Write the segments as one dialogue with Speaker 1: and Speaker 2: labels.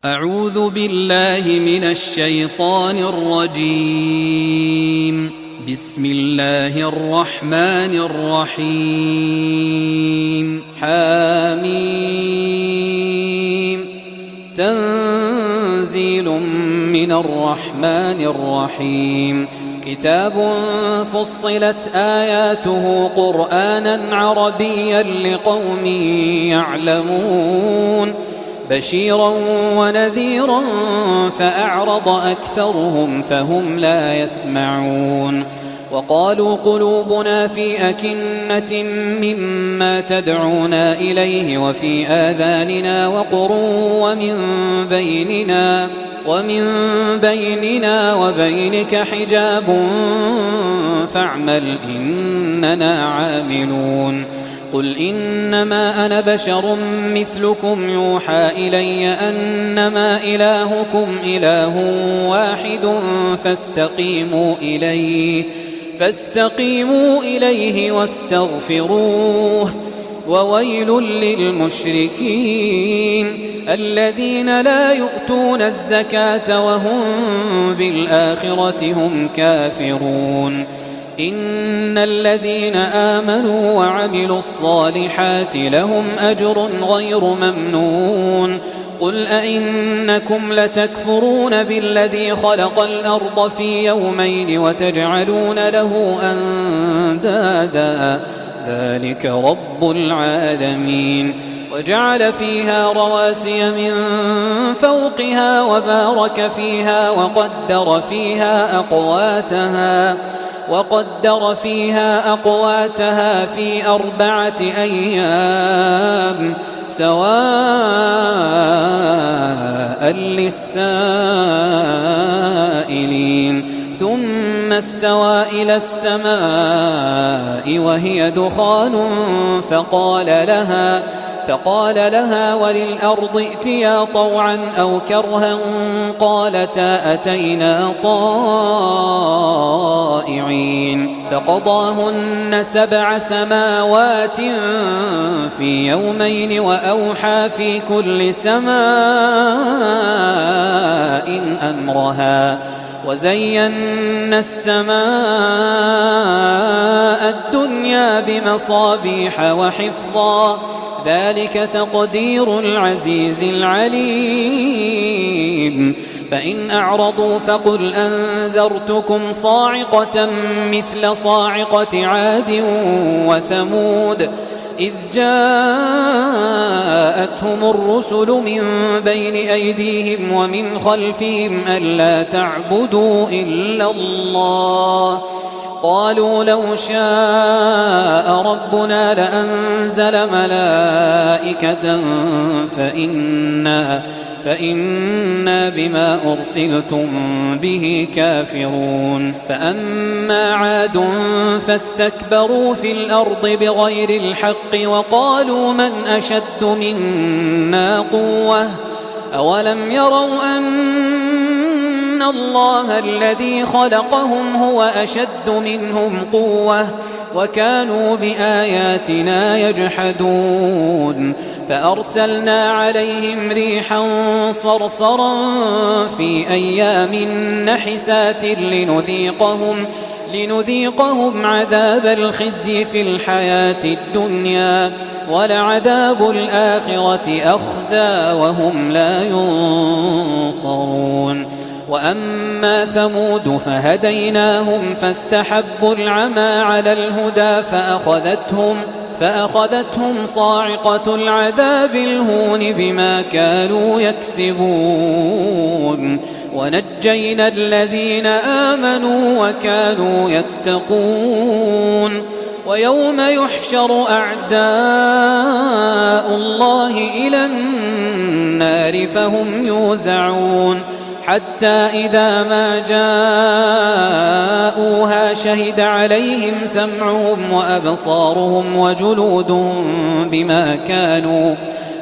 Speaker 1: أعوذ بالله من الشيطان الرجيم. بسم الله الرحمن الرحيم. حميم. تنزيل من الرحمن الرحيم. كتاب فصلت آياته قرآنا عربيا لقوم يعلمون بشيرا ونذيرا فأعرض أكثرهم فهم لا يسمعون. وقالوا قلوبنا في أكنة مما تدعونا إليه وفي آذاننا وقر ومن بيننا وبينك حجاب فاعمل إننا عاملون. قل إنما أنا بشر مثلكم يوحى إلي أنما إلهكم إله واحد فاستقيموا إليه واستغفروه. وويل للمشركين الذين لا يؤتون الزكاة وهم بالآخرة هم كافرون. إن الذين آمنوا وعملوا الصالحات لهم أجر غير ممنون. قل أئنكم لتكفرون بالذي خلق الأرض في يومين وتجعلون له أندادا ذلك رب العالمين. وجعل فيها رواسي من فوقها وبارك فيها وقدر فيها أقواتها في 4 أيام سواء للسائلين. ثم استوى إلى السماء وهي دخان فقال لها وللأرض ائتيا طوعا أو كرها قالتا أتينا طائعين. فقضاهن 7 سماوات في يومين وأوحى في كل سماء أمرها وزينا السماء الدنيا بمصابيح وحفظا ذلك تقدير العزيز العليم. فإن أعرضوا فقل أنذرتكم صاعقة مثل صاعقة عاد وثمود إذ جاءتهم الرسل من بين أيديهم ومن خلفهم ألا تعبدوا إلا الله قالوا لو شاء ربنا لأنزل ملائكة فإنا بما أرسلتم به كافرون. فأما عاد فاستكبروا في الأرض بغير الحق وقالوا من أشد منا قوة أولم يروا أن الله الذي خلقهم هو أشد منهم قوة وكانوا بآياتنا يجحدون. فأرسلنا عليهم ريحا صرصرا في أيام نحسات لنذيقهم عذاب الخزي في الحياة الدنيا ولعذاب الآخرة أخزى وهم لا ينصرون. وأما ثمود فهديناهم فاستحبوا العمى على الهدى فأخذتهم صاعقة العذاب الهون بما كانوا يكسبون. ونجينا الذين آمنوا وكانوا يتقون. ويوم يحشر أعداء الله إلى النار فهم يوزعون حتى إذا ما جاءوها شهد عليهم سمعهم وأبصارهم وجلودهم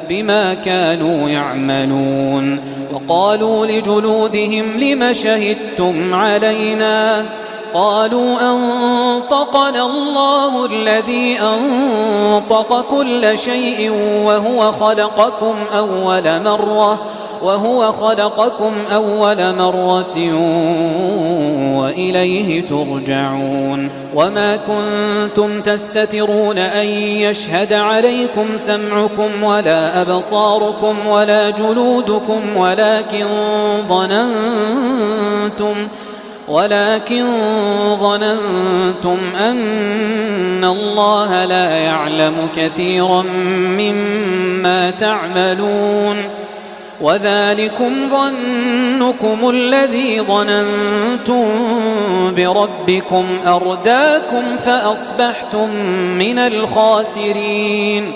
Speaker 1: بما كانوا يعملون. وقالوا لجلودهم لم شهدتم علينا قالوا أنطقنا الله الذي أنطق كل شيء وهو خلقكم أول مرة وهو خلقكم أول مرة وإليه ترجعون وما كنتم تستترون أن يشهد عليكم سمعكم ولا أبصاركم ولا جلودكم ولكن ظننتم أن الله لا يعلم كثيرا مما تعملون وذلكم ظنكم الذي ظننتم بربكم أرداكم فأصبحتم من الخاسرين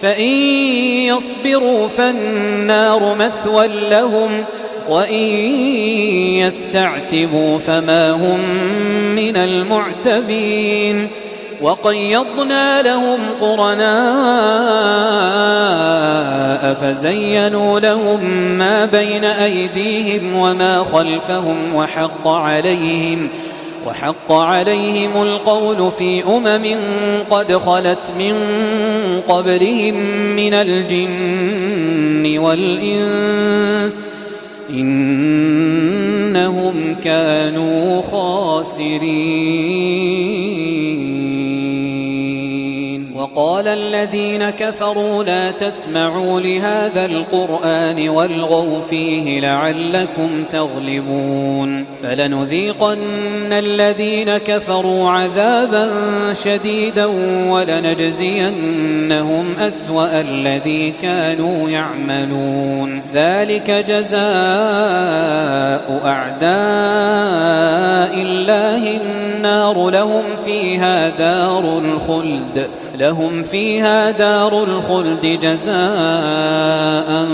Speaker 1: فإن يصبروا فالنار مثوى لهم وإن يستعتبوا فما هم من المعتبين وقيضنا لهم قرناء فزينوا لهم ما بين أيديهم وما خلفهم وحق عليهم القول في قد خلت من قبلهم من الجن والإنس إنهم كانوا خاسرين وقال الذين كفروا لا تسمعوا لهذا القرآن والغوا فيه لعلكم تغلبون فلنذيقن الذين كفروا عذابا شديدا ولنجزينهم أسوأ الذي كانوا يعملون ذلك جزاء أعداء الله النار لهم فيها دار الخلد جزاء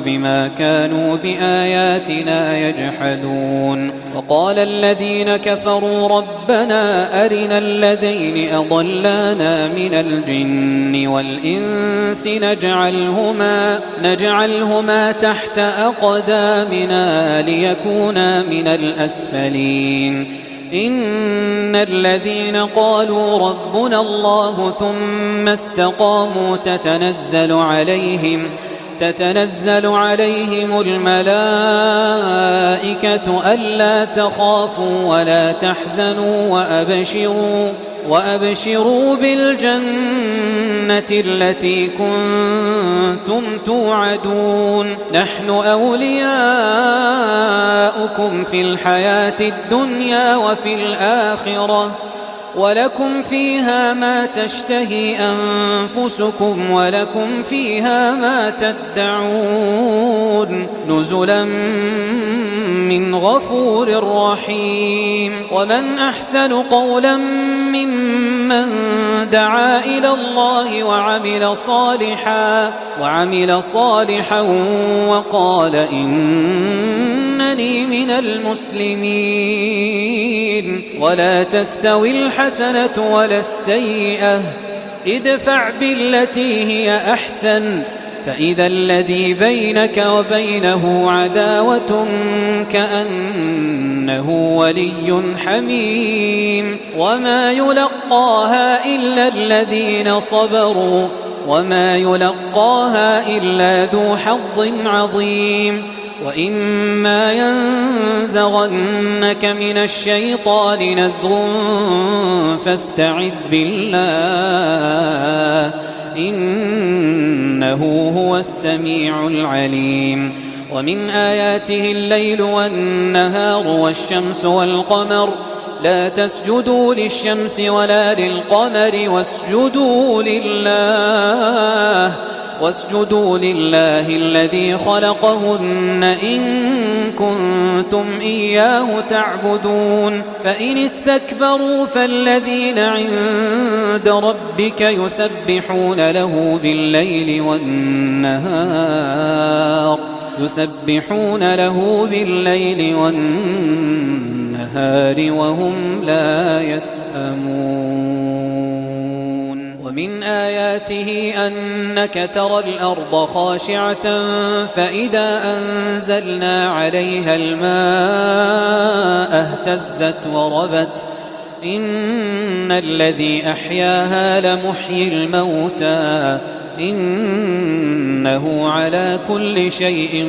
Speaker 1: بما كانوا بآياتنا يجحدون وقال الذين كفروا ربنا أرنا الذين أضلانا من الجن والإنس نجعلهما تحت أقدامنا ليكونا من الأسفلين إن الذين قالوا ربنا الله ثم استقاموا تتنزل عليهم الملائكة ألا تخافوا ولا تحزنوا وأبشروا بالجنة التي كنتم توعدون نحن أولياؤكم في الحياة الدنيا وفي الآخرة ولكم فيها ما تشتهي أنفسكم ولكم فيها ما تدعون نزلا من غفور رحيم ومن أحسن قولا ممن دعا إلى الله وعمل صالحا وقال إنني من المسلمين ولا تستوي الحسنة ولا السيئة ادفع بالتي هي أحسن فإذا الذي بينك وبينه عداوة كأنه ولي حميم وما يلقاها إلا الذين صبروا وما يلقاها إلا ذو حظ عظيم وإما ينزغنك من الشيطان نزغ فاستعذ بالله إنه هو السميع العليم ومن آياته الليل والنهار والشمس والقمر لا تسجدوا للشمس ولا للقمر واسجدوا لله الذي خلقهن إن كنتم إياه تعبدون فإن استكبروا فالذين عند ربك يسبحون له بالليل والنهار وهم لا يسأمون ومن آياته أنك ترى الأرض خاشعة فإذا أنزلنا عليها الماء اهتزت وربت إن الذي أحياها لمحيي الموتى إن إنه على كل شيء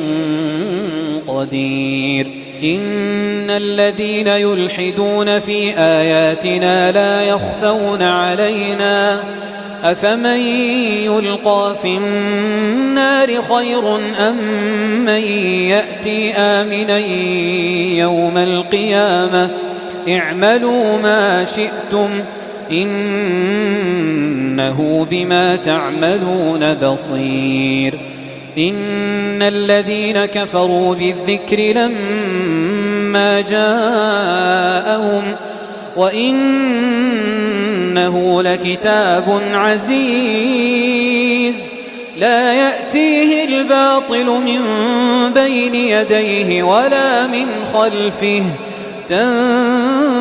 Speaker 1: قدير إن الذين يلحدون في آياتنا لا يخفون علينا أفمن يلقى في النار خير أم من يأتي آمنا يوم القيامة اعملوا ما شئتم إنه بما تعملون بصير إن الذين كفروا بالذكر لما جاءهم وإنه لكتاب عزيز لا يأتيه الباطل من بين يديه ولا من خلفه تنزيل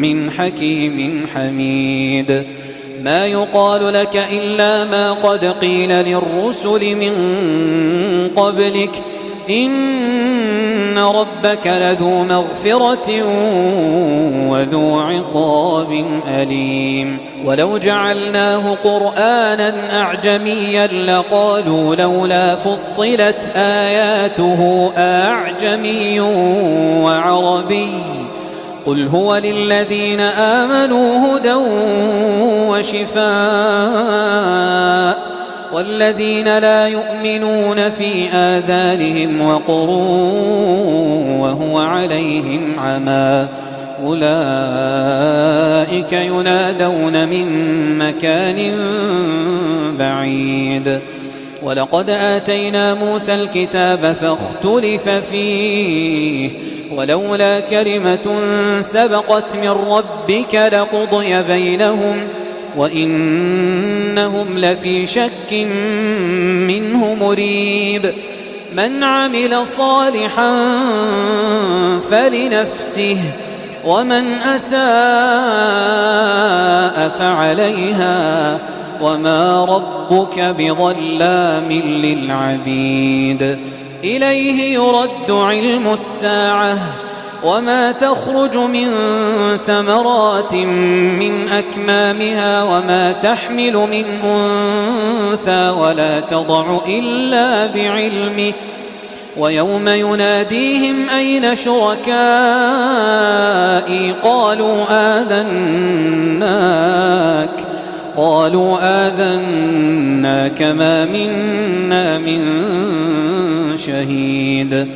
Speaker 1: من حكيم حميد ما يقال لك إلا ما قد قيل للرسل من قبلك إن ربك لذو مغفرة وذو عقاب أليم ولو جعلناه قرآنا أعجميا لقالوا لولا فصلت آياته أعجمي وعربي قل هو للذين آمنوا هدى وشفاء والذين لا يؤمنون في آذانهم وقر وهو عليهم عمى أولئك ينادون من مكان بعيد ولقد آتينا موسى الكتاب فاختلف فيه ولولا كلمة سبقت من ربك لقضي بينهم وإنهم لفي شك منه مريب من عمل صالحا فلنفسه ومن أساء فعليها وما ربك بظلام للعبيد إليه يرد علم الساعة وما تخرج من ثمرات من أكمامها وما تحمل من أنثى ولا تضع إلا بعلمه ويوم يناديهم أين شركائي قالوا آذناك ما منا من شهيد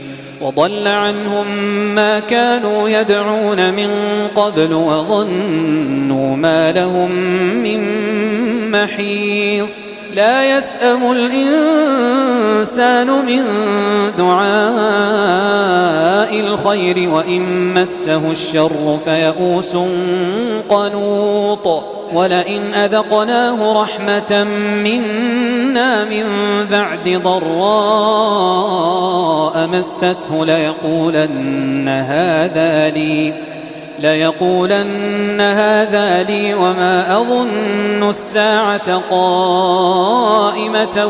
Speaker 1: وضل عنهم ما كانوا يدعون من قبل وظنوا ما لهم من محيص لا يسأم الإنسان من دعاء الخير وإن مسه الشر فيئوس قنوط ولئن أذقناه رحمة منا من بعد ضراء مسته ليقولن هذا لي وما أظن الساعة قائمة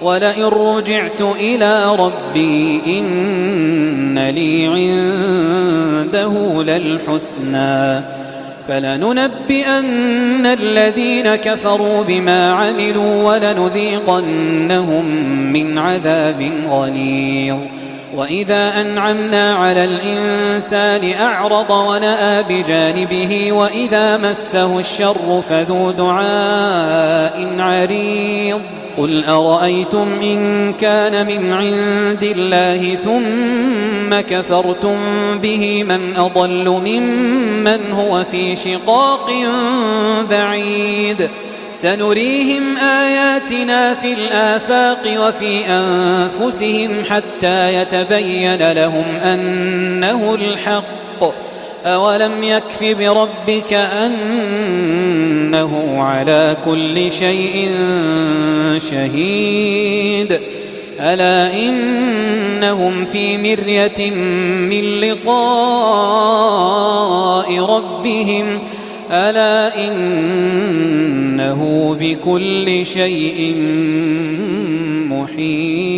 Speaker 1: ولئن رجعت إلى ربي إن لي عنده للحسنى فلننبئن الذين كفروا بما عملوا ولنذيقنهم من عذاب غليظ وإذا أنعمنا على الإنسان أعرض ونأى بجانبه وإذا مسه الشر فذو دعاء عريض قل أرأيتم إن كان من عند الله ثم كفرتم به من أضل ممن هو في شقاق بعيد سنريهم آياتنا في الآفاق وفي أنفسهم حتى يتبين لهم أنه الحق أولم يكف بربك أنه على كل شيء شهيد ألا إنهم في مرية من لقاء ربهم ألا إنه بكل شيء محيط